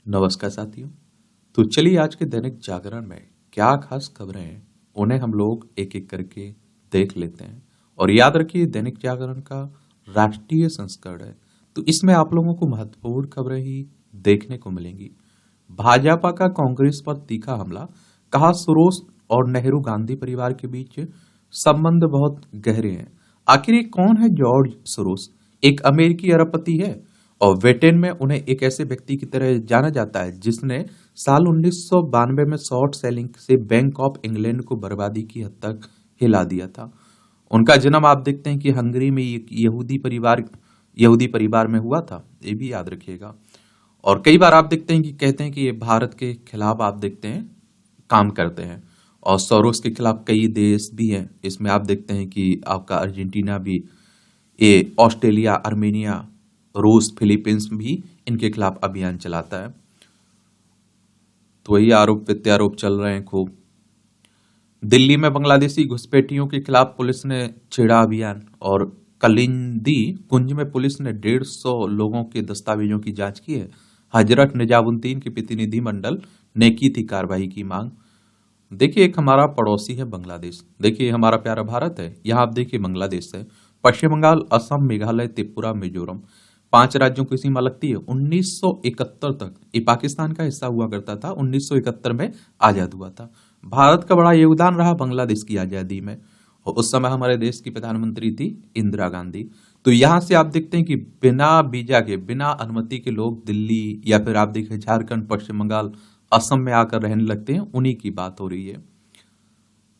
नमस्कार साथियों। तो चलिए आज के दैनिक जागरण में क्या खास खबरें हैं उन्हें हम लोग एक एक करके देख लेते हैं। और याद रखिए दैनिक जागरण का राष्ट्रीय संस्करण है, तो इसमें आप लोगों को महत्वपूर्ण खबरें ही देखने को मिलेंगी। भाजपा का कांग्रेस पर तीखा हमला, कहा सोरोस और नेहरू गांधी परिवार के बीच संबंध बहुत गहरे हैं। आखिर ये कौन है जॉर्ज सोरोस? एक अमेरिकी अरबपति है और ब्रिटेन में उन्हें एक ऐसे व्यक्ति की तरह जाना जाता है जिसने साल 1992 में शॉर्ट सेलिंग से बैंक ऑफ इंग्लैंड को बर्बादी की हद तक हिला दिया था। उनका जन्म आप देखते हैं कि हंगरी में एक यहूदी परिवार में हुआ था, ये भी याद रखिएगा। और कई बार आप देखते हैं कि कहते हैं कि ये भारत के खिलाफ आप देखते हैं काम करते हैं, और सोरोस के खिलाफ कई देश भी हैं। इसमें आप देखते हैं कि आपका अर्जेंटीना भी, ये ऑस्ट्रेलिया, आर्मेनिया, रूस, फिलीपींस भी इनके खिलाफ अभियान चलाता है। तो वही आरोप प्रत्यारोप चल रहे हैं खूब। दिल्ली में बांग्लादेशी घुसपैठियों के खिलाफ पुलिस ने छेड़ा अभियान, और कलिंदी कुंज में पुलिस ने 150 लोगों के दस्तावेजों की जांच की है। हजरत निजामुद्दीन के प्रतिनिधि मंडल ने की थी कार्रवाई की मांग। देखिए एक हमारा पड़ोसी है बांग्लादेश, देखिए हमारा प्यारा भारत है, यहाँ आप देखिए बांग्लादेश है। पश्चिम बंगाल, असम, मेघालय, त्रिपुरा, मिजोरम, 5 राज्यों की सीमा लगती है। 1971 तक ये पाकिस्तान का हिस्सा हुआ करता था, 1971 में आजाद हुआ था। भारत का बड़ा योगदान रहा बांग्लादेश की आजादी में, और उस समय हमारे देश की प्रधानमंत्री थी इंदिरा गांधी। तो यहां से आप देखते हैं कि बिना वीजा के, बिना अनुमति के लोग दिल्ली या फिर आप देखिए झारखंड, पश्चिम बंगाल, असम में आकर रहने लगते हैं, उन्हीं की बात हो रही है।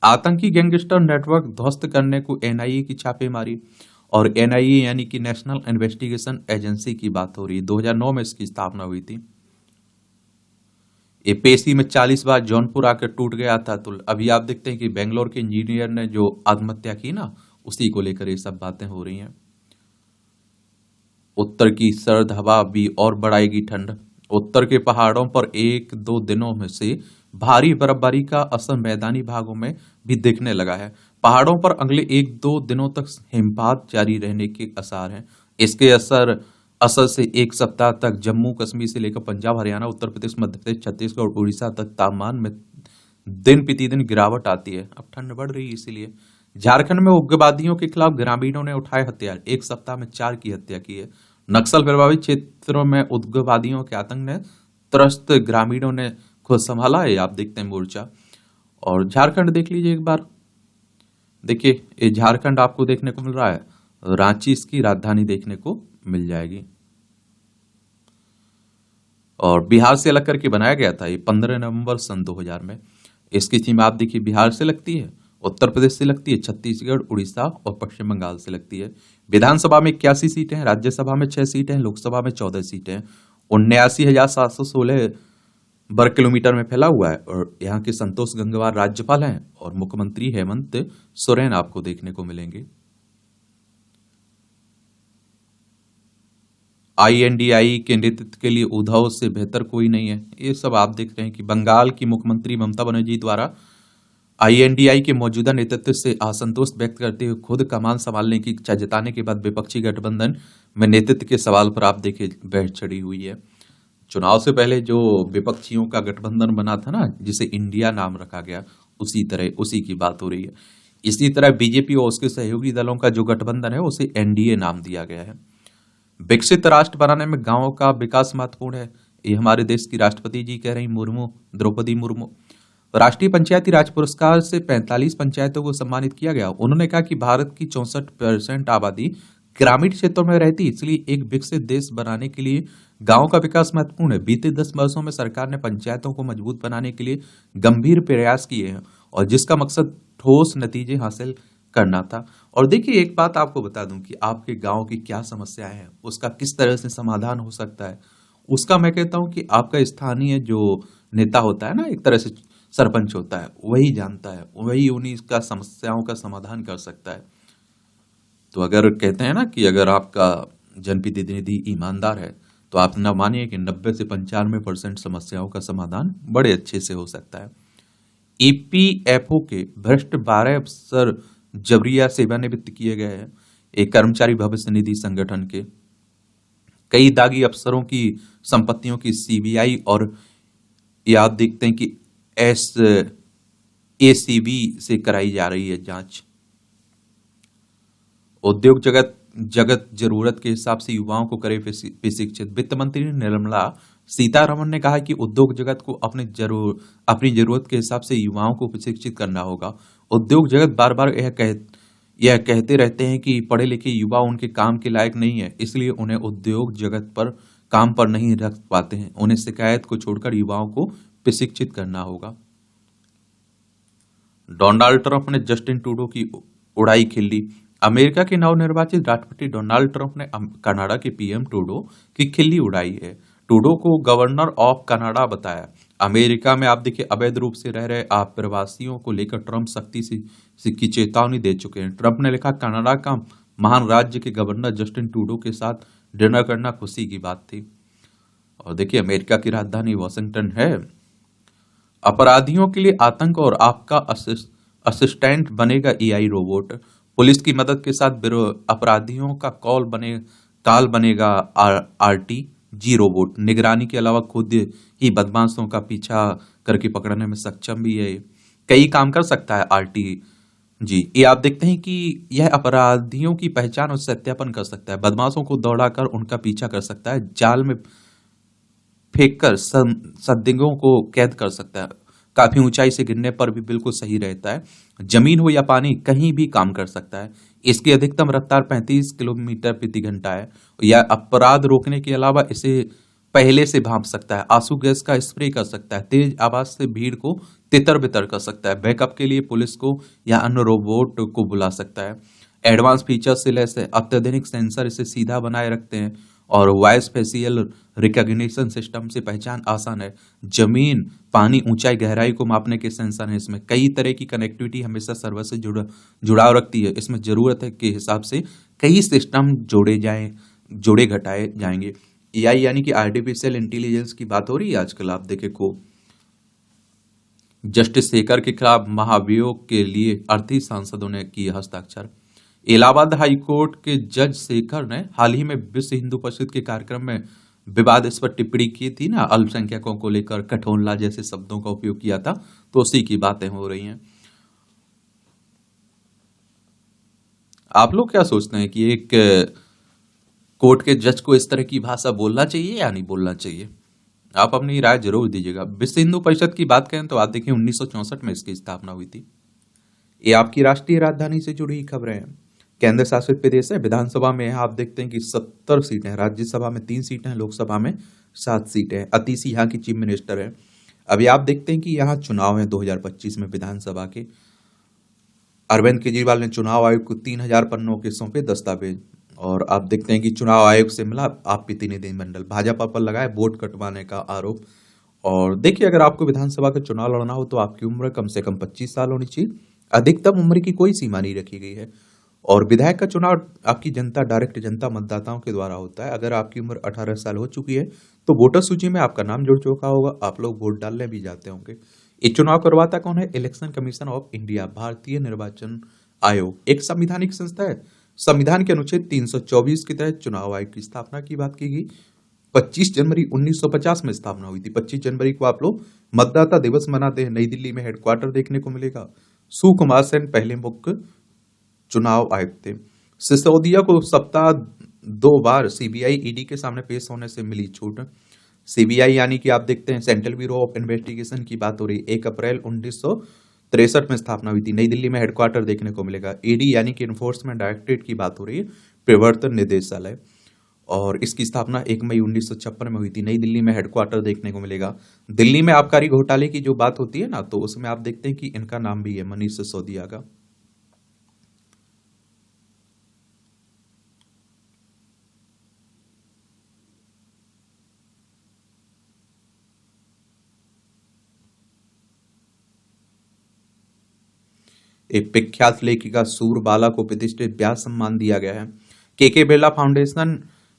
आतंकी गैंगस्टर नेटवर्क ध्वस्त करने को एनआईए की छापेमारी, और एनआईए यानी कि नेशनल इन्वेस्टिगेशन एजेंसी की बात हो रही है। 2009 में इसकी स्थापना हुई थी। ये पेशी में 40 बार जौनपुर आकर टूट गया था। तो अभी आप देखते हैं कि बेंगलोर के इंजीनियर ने जो आत्महत्या की ना, उसी को लेकर ये सब बातें हो रही हैं। उत्तर की सर्द हवा भी और बढ़ाएगी ठंड। उत्तर के पहाड़ों पर 1-2 दिनों में से भारी बर्फबारी का असर मैदानी भागों में भी दिखने लगा है। पहाड़ों पर अगले 1-2 दिनों तक हिमपात जारी रहने के आसार हैं। इसके असर से एक सप्ताह तक जम्मू कश्मीर से लेकर पंजाब, हरियाणा, उत्तर प्रदेश, मध्य प्रदेश, छत्तीसगढ़ और उड़ीसा तक तापमान में दिन प्रतिदिन गिरावट आती है। अब ठंड बढ़ रही है, इसीलिए झारखंड में उग्रवादियों के खिलाफ ग्रामीणों ने उठाए हथियार, एक सप्ताह में 4 की हत्या की है। नक्सल प्रभावित क्षेत्रों में उग्रवादियों के आतंक ने त्रस्त ग्रामीणों ने खुद संभाला है, आप देखते हैं मोर्चा। और झारखंड देख लीजिए एक बार, देखिए ये झारखंड आपको देखने को मिल रहा है, रांची इसकी राजधानी देखने को मिल जाएगी। और बिहार से अलग करके बनाया गया था ये 15 नवंबर सन 2000 में। इसकी सीमा आप देखिए बिहार से लगती है, उत्तर प्रदेश से लगती है, छत्तीसगढ़, उड़ीसा और पश्चिम बंगाल से लगती है। विधानसभा में 81 सीटें हैं, राज्यसभा में 6 सीटें हैं, लोकसभा में 14 सीटें हैं। 79,716 वर्ग किलोमीटर में फैला हुआ है। और यहाँ के संतोष गंगवार राज्यपाल हैं, और मुख्यमंत्री हेमंत सोरेन आपको देखने को मिलेंगे। आईएनडीआई के नेतृत्व के लिए उद्धव से बेहतर कोई नहीं है। ये सब आप देख रहे हैं कि बंगाल की मुख्यमंत्री ममता बनर्जी द्वारा आईएनडीआई के मौजूदा नेतृत्व से असंतोष व्यक्त करते हुए खुद कमान संभालने की इच्छा जताने के बाद विपक्षी गठबंधन में नेतृत्व के सवाल पर आप देखिए बहस छिड़ी हुई है। चुनाव से पहले जो विपक्षियों का गठबंधन बना था ना, जिसे इंडिया नाम रखा गया, उसी की बात हो रही है। इसी तरह बीजेपी और उसके सहयोगी दलों का जो गठबंधन है उसे एनडीए नाम दिया गया है। विकसित राष्ट्र बनाने में गांवों का विकास महत्वपूर्ण है, ये हमारे देश की राष्ट्रपति जी कह रही द्रौपदी मुर्मू। राष्ट्रीय पंचायती राज पुरस्कार से 45 पंचायतों को सम्मानित किया गया। उन्होंने कहा कि भारत की 64% आबादी ग्रामीण क्षेत्रों में रहती, इसलिए एक विकसित देश बनाने के लिए गांवों का विकास महत्वपूर्ण है। बीते 10 वर्षों में सरकार ने पंचायतों को मजबूत बनाने के लिए गंभीर प्रयास किए हैं, और जिसका मकसद ठोस नतीजे हासिल करना था। और देखिए एक बात आपको बता दूं कि आपके गांव की क्या समस्याएं हैं, उसका किस तरह से समाधान हो सकता है, उसका मैं कहता हूं कि आपका स्थानीय जो नेता होता है ना, एक तरह से सरपंच होता है, वही जानता है, वही उन्हीं का समस्याओं का समाधान कर सकता है। तो अगर कहते हैं ना कि अगर आपका जनप्रतिनिधि ईमानदार है, तो आप न मानिए कि 90 से 95% समस्याओं का समाधान बड़े अच्छे से हो सकता है। ईपीएफओ के भ्रष्ट 12 अफसर जबरिया सेवानिवृत्त किए गए हैं। एक कर्मचारी भविष्य निधि संगठन के कई दागी अफसरों की संपत्तियों की सीबीआई और या आप देखते हैं कि एस एसीबी से कराई जा रही है जांच। उद्योग जगत जगत जरूरत के हिसाब से युवाओं को करे प्रशिक्षित। वित्त मंत्री निर्मला सीतारमण ने कहा कि उद्योग जगत को अपनी जरूरत के हिसाब से युवाओं को प्रशिक्षित करना होगा। उद्योग जगत बार बार यह कहते रहते हैं कि पढ़े लिखे युवा उनके काम के लायक नहीं है, इसलिए उन्हें उद्योग जगत पर काम पर नहीं रख पाते हैं। उन्हें शिकायत को छोड़कर युवाओं को प्रशिक्षित करना होगा। डोनाल्ड ट्रंप ने जस्टिन ट्रूडो की उड़ाई खिल्ली। अमेरिका के नवनिर्वाचित राष्ट्रपति डोनाल्ड ट्रंप ने कनाडा के पीएम ट्रूडो की खिल्ली उड़ाई है। ट्रूडो को गवर्नर ऑफ कनाडा बताया। अमेरिका में आप देखिए अवैध रूप से रह रहे प्रवासियों को लेकर ट्रंप सख्ती से की चेतावनी दे चुके हैं। ट्रंप ने लिखा, कनाडा का महान राज्य के गवर्नर जस्टिन ट्रूडो के साथ डिनर करना खुशी की बात थी। और देखिए अमेरिका की राजधानी वॉशिंगटन है। अपराधियों के लिए आतंक और आपका असिस्टेंट बनेगा एआई रोबोट। पुलिस की मदद के साथ अपराधियों का काल बनेगा आरटीजी रोबोट। निगरानी के अलावा खुद ही बदमाशों का पीछा करके पकड़ने में सक्षम भी है। कई काम कर सकता है आरटी जी। ये आप देखते हैं कि यह अपराधियों की पहचान और सत्यापन कर सकता है, बदमाशों को दौड़ाकर उनका पीछा कर सकता है, जाल में फेंककर संदिग्धों को कैद कर सकता है, काफी ऊंचाई से गिरने पर भी बिल्कुल सही रहता है, जमीन हो या पानी कहीं भी काम कर सकता है। इसकी अधिकतम रफ्तार 35 किलोमीटर प्रति घंटा है। यह अपराध रोकने के अलावा इसे पहले से भांप सकता है, आंसू गैस का स्प्रे कर सकता है, तेज आवाज से भीड़ को तितर बितर कर सकता है, बैकअप के लिए पुलिस को या अन्य रोबोट को बुला सकता है। एडवांस फीचर से लैस है, अत्याधुनिक सेंसर इसे सीधा बनाए रखते हैं और वॉइस फेसियल रिकॉग्निशन सिस्टम से पहचान आसान है। जमीन, पानी, ऊंचाई, गहराई को मापने के सेंसर है इसमें। कई तरह की कनेक्टिविटी हमेशा सर्वर से जुड़ाव रखती है। इसमें जरूरत है के हिसाब से कई सिस्टम जोड़े घटाए जाएंगे। एआई यानी कि आर्टिफिशियल इंटेलिजेंस की बात हो रही है आजकल। आप देखे को जस्टिस शेखर के खिलाफ महाभियोग के लिए 38 सांसदों ने किए हस्ताक्षर। इलाहाबाद हाईकोर्ट के जज शेखर ने हाल ही में विश्व हिंदू परिषद के कार्यक्रम में विवादास्पद टिप्पणी की थी ना, अल्पसंख्यकों को लेकर कठोला जैसे शब्दों का उपयोग किया था, तो उसी की बातें हो रही हैं। आप लोग क्या सोचते हैं कि एक कोर्ट के जज को इस तरह की भाषा बोलना चाहिए या नहीं बोलना चाहिए? आप अपनी राय जरूर दीजिएगा। विश्व हिंदू परिषद की बात करें तो आप देखिए 1964 में इसकी स्थापना हुई थी। ये आपकी राष्ट्रीय राजधानी से जुड़ी खबरें हैं। केंद्र शासित प्रदेश है। विधानसभा में आप देखते हैं कि 70 सीटें हैं, राज्यसभा में 3 सीटें हैं, लोकसभा में 7 सीटें हैं। अतीशी यहाँ की चीफ मिनिस्टर है। अभी आप देखते हैं कि यहाँ चुनाव है 2025 में विधानसभा के। अरविंद केजरीवाल ने चुनाव आयोग को 3000 पन्नों के सौंपे दस्तावेज। और आप देखते हैं कि चुनाव आयोग से मिला आप प्रतिनिधि मंडल। भाजपा पर लगाए वोट कटवाने का आरोप। और देखिए अगर आपको विधानसभा का चुनाव लड़ना हो तो आपकी उम्र कम से कम 25 साल होनी चाहिए। अधिकतम उम्र की कोई सीमा नहीं रखी गई है। और विधायक का चुनाव आपकी डायरेक्ट जनता मतदाताओं के द्वारा होता है। अगर आपकी उम्र 18 साल हो चुकी है तो वोटर सूची में आपका नाम जुड़ चुका होगा, आप लोग वोट डालने भी जाते होंगे। ये चुनाव करवाता कौन है? इलेक्शन कमीशन ऑफ इंडिया, भारतीय निर्वाचन आयोग, एक संवैधानिक संस्था है। संविधान के अनुच्छेद 324 के तहत चुनाव आयोग की स्थापना की बात की गई। 25 जनवरी 1950 में स्थापना हुई थी। 25 जनवरी को आप लोग मतदाता दिवस मनाते हैं। नई दिल्ली में हेडक्वार्टर देखने को मिलेगा। सुकुमार सेन पहले मुख्य चुनाव आयुक्त थे। सिसोदिया को सप्ताह 2 बार सीबीआई ईडी के सामने पेश होने से मिली छूट। सीबीआई यानी कि आप देखते हैं सेंट्रल ब्यूरो ऑफ इन्वेस्टिगेशन की बात हो रही। 1 अप्रैल 1963 में स्थापना हुई थी। नई दिल्ली में हेडक्वार्टर देखने को मिलेगा। ईडी यानी कि इन्फोर्समेंट डायरेक्टरेट की बात हो रही है, प्रवर्तन निदेशालय। और इसकी स्थापना 1 मई 1956 में हुई थी। नई दिल्ली में हेडक्वार्टर देखने को मिलेगा। दिल्ली में आबकारी घोटाले की जो बात होती है ना, तो उसमें आप देखते हैं कि इनका नाम भी है, मनीष सिसोदिया का। एक प्रख्यात लेखिका सूरबाला को प्रतिष्ठित व्यास सम्मान दिया गया है। के बिरला फाउंडेशन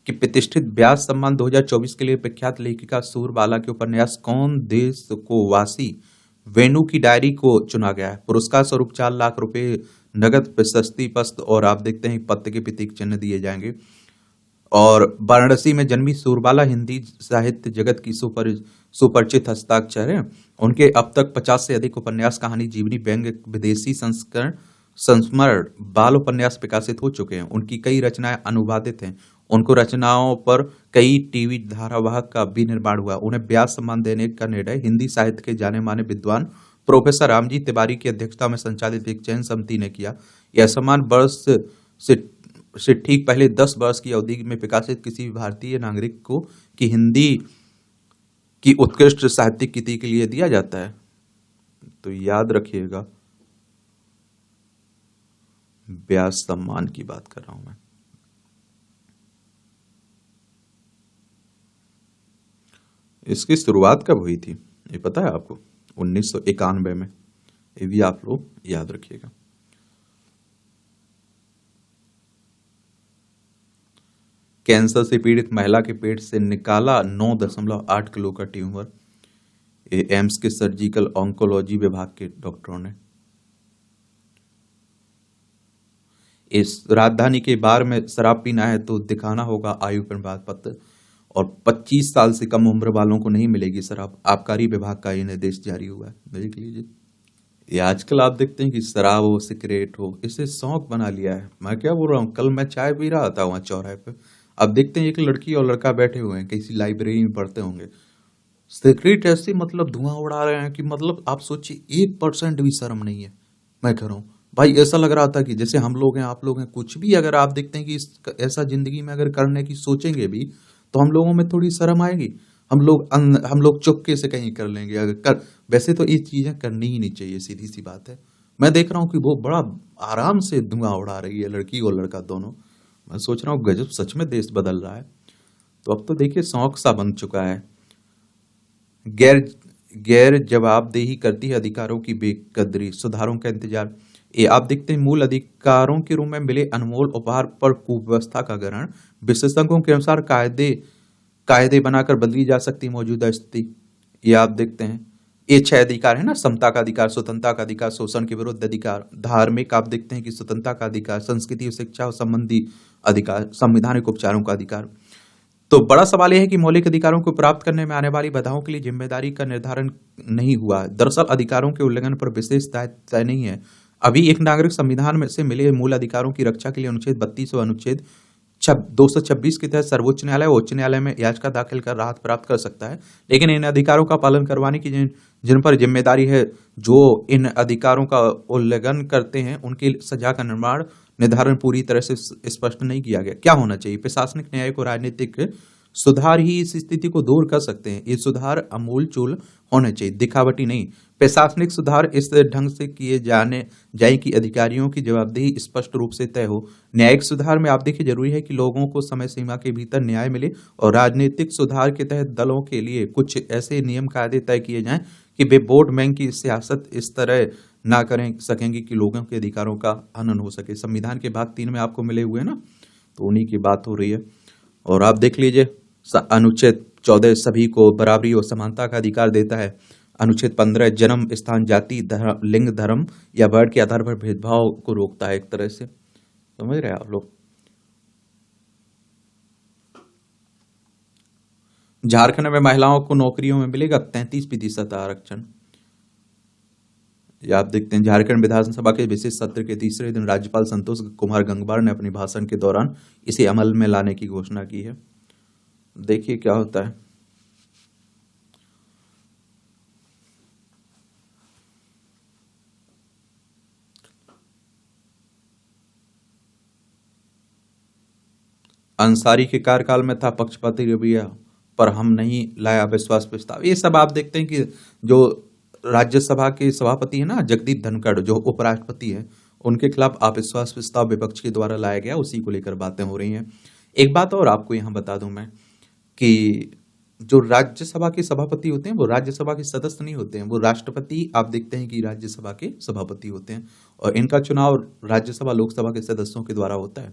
की प्रतिष्ठित व्यास सम्मान 2024 के लिए प्रख्यात लेखिका सूरबाला के उपन्यास कौन देश को वासी वेणु की डायरी को चुना गया है। पुरस्कार स्वरूप 4 लाख रुपए नगद, प्रशस्ति पत्र और आप देखते हैं पत्र के प्रतीक चिन्ह दिए जाएंगे। और वाराणसी में जन्मी सूरबाला हिंदी साहित्य जगत की सुपरिचित हस्ताक्षर हैं। उनके अब तक 50 से अधिक उपन्यास, कहानी, जीवनी, व्यंग्य, विदेशी संस्करण, संस्मरण, बाल उपन्यास प्रकाशित हो चुके हैं। उनकी कई रचनाएं अनुवादित हैं। उनको रचनाओं पर कई टीवी धारावाहिक का भी निर्माण हुआ। उन्हें व्यास सम्मान देने का निर्णय हिंदी साहित्य के जाने माने विद्वान प्रोफेसर रामजी तिवारी की अध्यक्षता में संचालित एक चयन समिति ने किया। यह सम्मान वर्ष से से ठीक पहले 10 वर्ष की अवधि में प्रकाशित किसी भी भारतीय नागरिक को की हिंदी की उत्कृष्ट साहित्यिक कृति के लिए दिया जाता है। तो याद रखिएगा, व्यास सम्मान की बात कर रहा हूं मैं। इसकी शुरुआत कब हुई थी ये पता है आपको? 1991 में। ये भी आप लोग याद रखिएगा। कैंसर से पीड़ित महिला के पेट से निकाला 9.8 किलो का ट्यूमर। ये एम्स के सर्जिकल ऑन्कोलॉजी विभाग के डॉक्टरों ने। इस राजधानी के बार में शराब पीना है तो दिखाना होगा आयु प्रमाण पत्र, और 25 साल से कम उम्र वालों को नहीं मिलेगी शराब। आबकारी विभाग का ये निर्देश जारी हुआ है, देख लीजिए। ये आजकल आप देखते हैं कि शराब हो, सिगरेट हो, इसे शौक बना लिया है। मैं क्या बोल रहा हूँ, कल मैं चाय पी रहा था वहां चौराहे पे। अब देखते हैं एक लड़की और लड़का बैठे हुए हैं, किसी लाइब्रेरी में पढ़ते होंगे। सिगरेट ऐसे मतलब धुआं उड़ा रहे हैं कि मतलब आप सोचिए 1% भी शर्म नहीं है। मैं कह रहा हूँ भाई, ऐसा लग रहा था कि जैसे हम लोग हैं, आप लोग हैं, कुछ भी अगर आप देखते हैं कि ऐसा जिंदगी में अगर करने की सोचेंगे भी तो हम लोगों में थोड़ी शर्म आएगी। हम लोग चुपके से कहीं कर लेंगे अगर कर। वैसे तो ये चीजें करनी ही नहीं चाहिए, सीधी सी बात है। मैं देख रहा हूँ कि वो बड़ा आराम से धुआं उड़ा रही है, लड़की और लड़का दोनों। मैं सोच रहा हूँ गजब, सच में देश बदल रहा है। तो अब तो देखिए शौक सा बन चुका है। गैर गैर जवाबदेही करती है अधिकारों की बेकदरी, सुधारों का इंतजार। ये आप देखते हैं, मूल अधिकारों के रूप में मिले अनमोल उपहार पर कुव्यवस्था का ग्रहण। विशेषज्ञों के अनुसार कायदे बनाकर बदली जा सकती मौजूदा स्थिति। ये आप देखते हैं, ये 6 अधिकार है ना, समता का अधिकार, स्वतंत्रता का अधिकार, शोषण के विरुद्ध अधिकार, धार्मिक आप देखते हैं कि स्वतंत्रता का अधिकार, संस्कृति और शिक्षा और संबंधी अधिकार, संवैधानिक उपचारों का अधिकार। तो बड़ा सवाल यह है कि मौलिक अधिकारों को प्राप्त करने में आने वाली बाधाओं के लिए जिम्मेदारी का निर्धारण नहीं हुआ। दरअसल अधिकारों के उल्लंघन पर विशेष दायित्व तय नहीं है। अभी एक नागरिक संविधान में से मिले मूल अधिकारों की रक्षा के लिए अनुच्छेद 32 और अनुच्छेद 226 के तहत सर्वोच्च न्यायालय और उच्च न्यायालय में याचिका दाखिल कर राहत प्राप्त कर सकता है। लेकिन इन अधिकारों का पालन करवाने की जिन पर जिम्मेदारी है, जो इन अधिकारों का उल्लंघन करते हैं, उनकी सजा का निर्धारण पूरी तरह से स्पष्ट नहीं किया गया। क्या होना चाहिए? प्रशासनिक, न्यायिक और राजनीतिक सुधार ही इस स्थिति को दूर कर सकते हैं। ये सुधार अमूलचूल होने चाहिए, दिखावटी नहीं। प्रशासनिक सुधार इस ढंग से किए जाए कि अधिकारियों की जवाबदेही स्पष्ट रूप से तय हो। न्यायिक सुधार में आप देखिए, जरूरी है कि लोगों को समय सीमा के भीतर न्याय मिले। और राजनीतिक सुधार के तहत दलों के लिए कुछ ऐसे नियम कायदे तय किए जाएं कि वे वोट बैंक की सियासत इस तरह ना करें सकेंगे कि लोगों के अधिकारों का हनन हो सके। संविधान के भाग 3 में आपको मिले हुए ना, तो उन्हीं की बात हो रही है। और आप देख लीजिए, अनुच्छेद 14 सभी को बराबरी और समानता का अधिकार देता है। अनुच्छेद 15 जन्म स्थान, जाति, लिंग, धर्म या वर्ण के आधार पर भेदभाव को रोकता है। एक तरह से समझ रहे हैं आप लोग। झारखंड में महिलाओं को नौकरियों में मिलेगा 33% आरक्षण। ये आप देखते हैं, झारखंड विधानसभा के विशेष सत्र के तीसरे दिन राज्यपाल संतोष कुमार गंगवार ने अपने भाषण के दौरान इसे अमल में लाने की घोषणा की है। देखिए क्या होता है। अंसारी के कार्यकाल में था पक्षपाती रवैया, पर हम नहीं लाया अविश्वास प्रस्ताव। ये सब आप देखते हैं कि जो राज्यसभा के सभापति है ना, जगदीप धनखड़, जो उपराष्ट्रपति है, उनके खिलाफ अविश्वास प्रस्ताव विपक्ष के द्वारा लाया गया। उसी को लेकर बातें हो रही हैं। एक बात और आपको यहाँ बता दूं मैं कि जो राज्यसभा के सभापति होते हैं वो राज्यसभा के सदस्य नहीं होते हैं, वो राष्ट्रपति आप देखते हैं कि राज्यसभा के सभापति होते हैं। और इनका चुनाव राज्यसभा लोकसभा के सदस्यों के द्वारा होता है।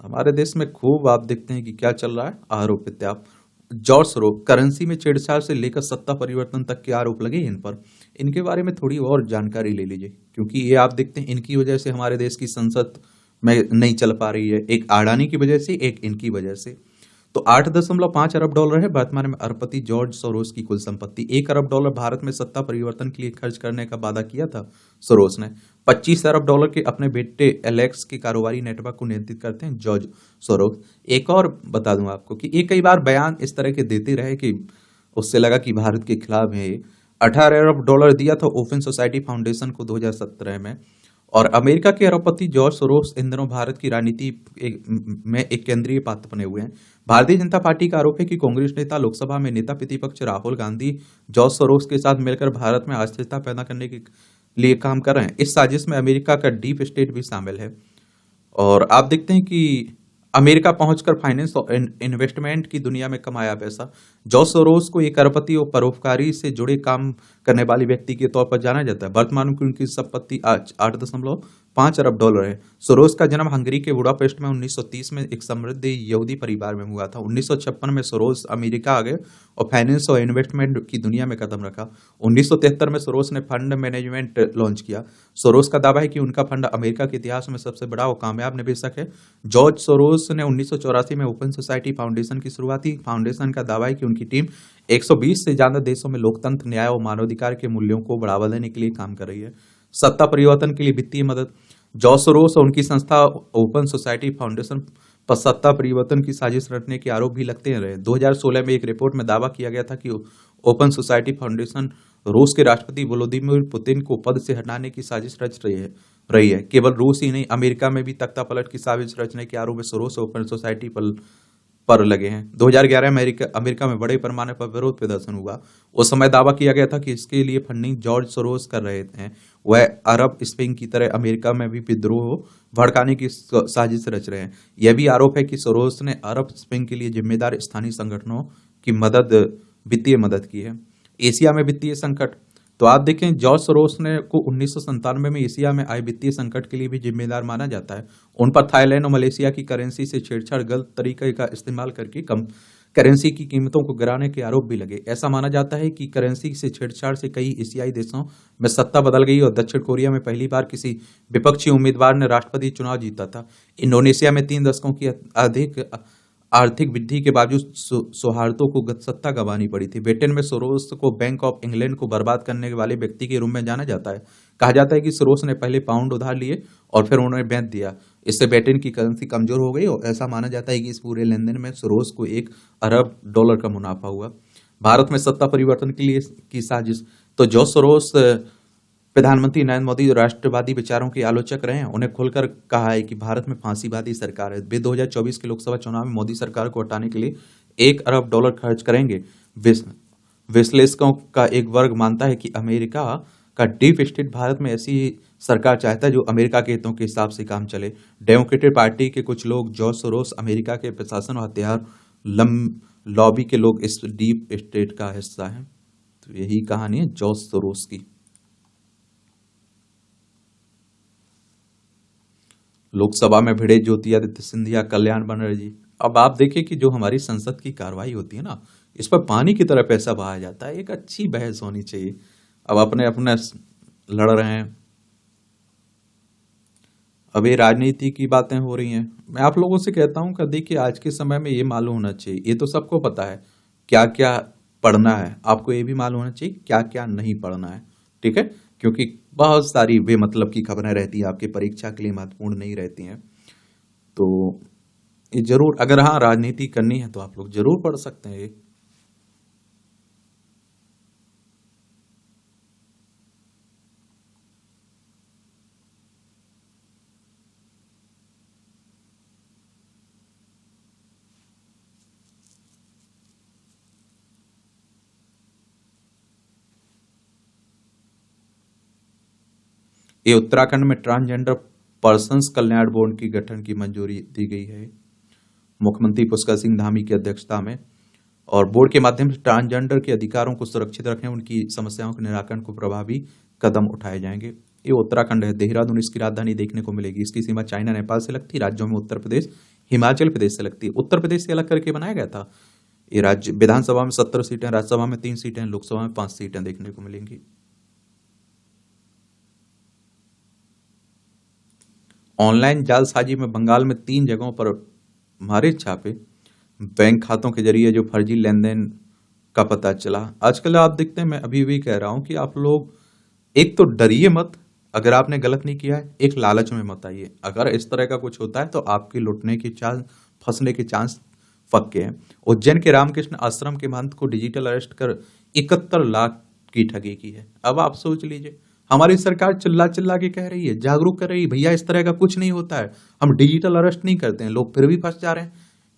हमारे देश में खूब आप देखते हैं कि क्या चल रहा है, आरोप प्रत्यारोप। जॉर्ज सोरोस, करेंसी में छेड़छाड़ से लेकर सत्ता परिवर्तन तक के आरोप लगे इन पर। इनके बारे में थोड़ी और जानकारी ले लीजिए, क्योंकि ये आप देखते हैं इनकी वजह से हमारे देश की संसद में नहीं चल पा रही है, एक अडानी की वजह से, एक इनकी वजह से। तो 8.5 अरब डॉलर है वर्तमान में अरबपति जॉर्ज सोरोस की कुल संपत्ति। 1 अरब डॉलर भारत में सत्ता परिवर्तन के लिए खर्च करने का वादा किया था सोरोस ने। 25 अरब डॉलर के अपने बेटे एलेक्स के कारोबारी नेटवर्क को नियंत्रित करते हैं जॉर्ज सोरोस। एक और बता दूं आपको कि ये कई बार बयान इस तरह के देते रहे कि उससे लगा कि भारत के खिलाफ है। 18 अरब डॉलर दिया था ओपन सोसाइटी फाउंडेशन को 2017 में। और अमेरिका के अरबपति जॉर्ज सोरोस इन दिनों भारत की राजनीति में एक केंद्रीय पात्र बने हुए हैं। भारतीय जनता पार्टी का आरोप है कि कांग्रेस नेता लोकसभा में नेता प्रतिपक्ष राहुल गांधी जॉर्ज सोरोस के साथ मिलकर भारत में अस्थिरता पैदा करने के लिए काम कर रहे हैं। इस साजिश में अमेरिका का डीप स्टेट भी शामिल है। और आप देखते हैं कि अमेरिका पहुंचकर फाइनेंस और इन्वेस्टमेंट की दुनिया में कमाया पैसा। जॉर्ज सोरोस को एक अरबपति और परोपकारी से जुड़े काम करने वाले व्यक्ति के तौर पर जाना जाता है। वर्तमान में उनकी संपत्ति आज 8.5 अरब डॉलर है। सोरोस का जन्म हंगरी के बुडापेस्ट में 1930 में एक समृद्ध यहूदी परिवार में हुआ था। 1956 में सोरोस अमेरिका आ गए और फाइनेंस और इन्वेस्टमेंट की दुनिया में कदम रखा। 1973 में सोरोस ने फंड मैनेजमेंट लॉन्च किया। सोरोस का दावा है कि उनका फंड अमेरिका के इतिहास में सबसे बड़ा और कामयाब निवेशक है। जॉर्ज सोरोस ने 1984 में ओपन सोसाइटी फाउंडेशन की शुरुआत की। फाउंडेशन का दावा है कि उनकी टीम 120 से ज्यादा देशों में लोकतंत्र, न्याय और मानवाधिकार के मूल्यों को बढ़ावा देने के लिए काम कर रही है। सत्ता परिवर्तन के लिए वित्तीय मदद। जॉर्ज सोरोस और उनकी संस्था ओपन सोसाइटी फाउंडेशन पर सत्ता परिवर्तन की साजिश रचने के आरोप भी लगते रहे। 2016 में एक रिपोर्ट में दावा किया गया था कि ओपन सोसाइटी फाउंडेशन रूस के राष्ट्रपति व्लादिमीर पुतिन को पद से हटाने की साजिश रच रही है। केवल रूस ही नहीं, अमेरिका में भी तख्ता पलट की साजिश रचने के आरोप में सोरोस ओपन सोसाइटी पर लगे हैं। 2011 में अमेरिका में बड़े पैमाने पर विरोध प्रदर्शन हुआ। उस समय दावा किया गया था कि इसके लिए फंडिंग जॉर्ज सोरोस कर रहे थे। वह अरब स्प्रिंग की तरह अमेरिका में भी विद्रोह भड़काने की साजिश रच रहे हैं। यह भी आरोप है कि सोरोस ने अरब स्प्रिंग के लिए जिम्मेदार स्थानीय संगठनों की वित्तीय मदद की है। एशिया में वित्तीय संकट। तो आप देखें, जॉर्ज सोरोस ने को 1997 में एशिया में आए वित्तीय संकट के लिए भी जिम्मेदार माना जाता है। उन पर थाईलैंड और मलेशिया की करेंसी से छेड़छाड़, गलत तरीके का इस्तेमाल करके कम करेंसी की कीमतों को गिराने के आरोप भी लगे। ऐसा माना जाता है कि करेंसी से छेड़छाड़ से कई एशियाई देशों में सत्ता बदल गई और दक्षिण कोरिया में पहली बार किसी विपक्षी उम्मीदवार ने राष्ट्रपति चुनाव जीता था। इंडोनेशिया में 3 दशकों की अधिक आर्थिक वृद्धि के बावजूद सौहार्दों को सत्ता गंवानी पड़ी थी। ब्रिटेन में सोरोस को बैंक ऑफ इंग्लैंड को बर्बाद करने वाले व्यक्ति के रूप में जाना जाता है। कहा जाता है कि सोरोस ने पहले पाउंड उधार लिए और फिर उन्हें बेच दिया। इससे ब्रिटेन की करेंसी कमजोर हो गई और ऐसा माना जाता है कि इस पूरे लेनदेन में सोरोस को 1 अरब डॉलर का मुनाफा हुआ। भारत में सत्ता परिवर्तन के लिए की साजिश। तो जॉर्ज सोरोस प्रधानमंत्री नरेंद्र मोदी राष्ट्रवादी विचारों के आलोचक रहे हैं। उन्हें खुलकर कहा है कि भारत में फांसीवादी सरकार है। वे 2024 के लोकसभा चुनाव में मोदी सरकार को हटाने के लिए 1 अरब डॉलर खर्च करेंगे। विश्लेषकों का एक वर्ग मानता है कि अमेरिका का डीप स्टेट भारत में ऐसी सरकार चाहता है जो अमेरिका के हितों के हिसाब से काम चले। डेमोक्रेटिक पार्टी के कुछ लोग जॉर्ज सोरोस अमेरिका के प्रशासन और हथियार लॉबी के लोग इस डीप स्टेट का हिस्सा हैं। तो यही कहानी है जॉर्ज सोरोस की। लोकसभा में भिड़े ज्योतिरादित्य सिंधिया, कल्याण बनर्जी। अब आप देखिए कि जो हमारी संसद की कार्रवाई होती है ना, इस पर पानी की तरह पैसा बहाया जाता है। एक अच्छी बहस होनी चाहिए। अब अपने अपने लड़ रहे हैं। अब ये राजनीति की बातें हो रही हैं। मैं आप लोगों से कहता हूं कि देखिए, आज के समय में ये मालूम होना चाहिए, ये तो सबको पता है क्या क्या पढ़ना है। आपको ये भी मालूम होना चाहिए क्या क्या नहीं पढ़ना है। ठीक है, क्योंकि बहुत सारी बेमतलब की खबरें रहती हैं, आपके परीक्षा के लिए महत्वपूर्ण नहीं रहती हैं। तो ये जरूर, अगर हाँ राजनीति करनी है तो आप लोग जरूर पढ़ सकते हैं। ये उत्तराखंड में ट्रांसजेंडर पर्सन्स कल्याण बोर्ड की गठन की मंजूरी दी गई है मुख्यमंत्री पुष्कर सिंह धामी की अध्यक्षता में। और बोर्ड के माध्यम से ट्रांसजेंडर के अधिकारों को सुरक्षित रखने, उनकी समस्याओं के निराकरण को प्रभावी कदम उठाए जाएंगे। ये उत्तराखंड है, देहरादून इसकी राजधानी देखने को मिलेगी। इसकी सीमा चाइना नेपाल से लगती है। राज्यों में उत्तर प्रदेश हिमाचल प्रदेश से लगती है। उत्तर प्रदेश से अलग करके बनाया गया था। ये राज्य विधानसभा में 17 सीटें, राज्यसभा में 3 सीटें, लोकसभा में 5 सीटें देखने को मिलेंगी। ऑनलाइन जालसाजी में बंगाल में 3 जगहों पर मारे छापे। बैंक खातों के जरिए जो फर्जी लेन-देन का पता चला। आजकल आप देखते हैं, मैं अभी भी कह रहा हूं कि आप लोग एक तो डरिए मत, अगर आपने गलत नहीं किया है, एक लालच में मत आइए। अगर इस तरह का कुछ होता है तो आपकी लुटने की चांस, फंसने के चांस पक्के हैं। उज्जैन के रामकृष्ण आश्रम के महंत को डिजिटल अरेस्ट कर 71 लाख की ठगी की है। अब आप सोच लीजिए, हमारी सरकार चिल्ला चिल्ला के कह रही है, जागरूक कर रही है, भैया इस तरह का कुछ नहीं होता है, हम डिजिटल अरेस्ट नहीं करते हैं, लोग फिर भी फंस जा रहे हैं।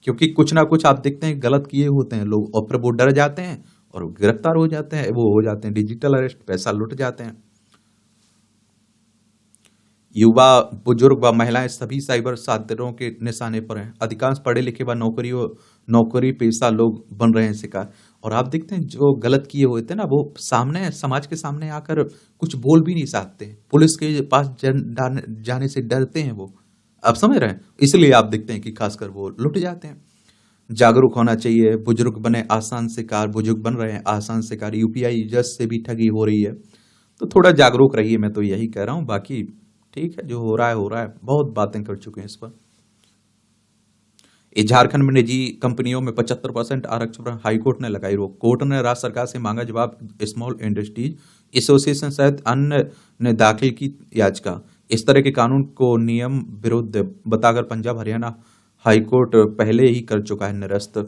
क्योंकि कुछ ना कुछ आप देखते हैं गलत किए होते हैं लोग, और फिर वो डर जाते हैं और गिरफ्तार हो जाते हैं, वो हो जाते हैं डिजिटल अरेस्ट, पैसा लुट जाते हैं। युवा, बुजुर्ग व महिलाएं सभी साइबर साथियों के निशाने पर हैं। अधिकांश पढ़े लिखे व नौकरी पेशा लोग बन रहे हैं शिकार। और आप देखते हैं जो गलत किए होते हैं ना, वो सामने, समाज के सामने आकर कुछ बोल भी नहीं सकते, पुलिस के पास जाने से डरते हैं वो। आप समझ रहे हैं, इसलिए आप देखते हैं कि खासकर वो लुट जाते हैं। जागरूक होना चाहिए, बुजुर्ग बने आसान शिकार, बुजुर्ग बन रहे हैं आसान शिकार। यूपीआई जस से भी ठगी हो रही है, तो थोड़ा जागरूक रहिए, मैं तो यही कह रहा हूं। बाकी ठीक है, जो हो रहा है हो रहा है, बहुत बातें कर चुके हैं इस पर। झारखंड में निजी कंपनियों में 75% आरक्षण पर हाईकोर्ट ने लगाई रोक। कोर्ट ने राज्य सरकार से मांगा जवाब। स्मॉल इंडस्ट्रीज एसोसिएशन सहित अन्य ने दाखिल की याचिका। इस तरह के कानून को नियम विरुद्ध बताकर पंजाब हरियाणा हाईकोर्ट पहले ही कर चुका है निरस्त।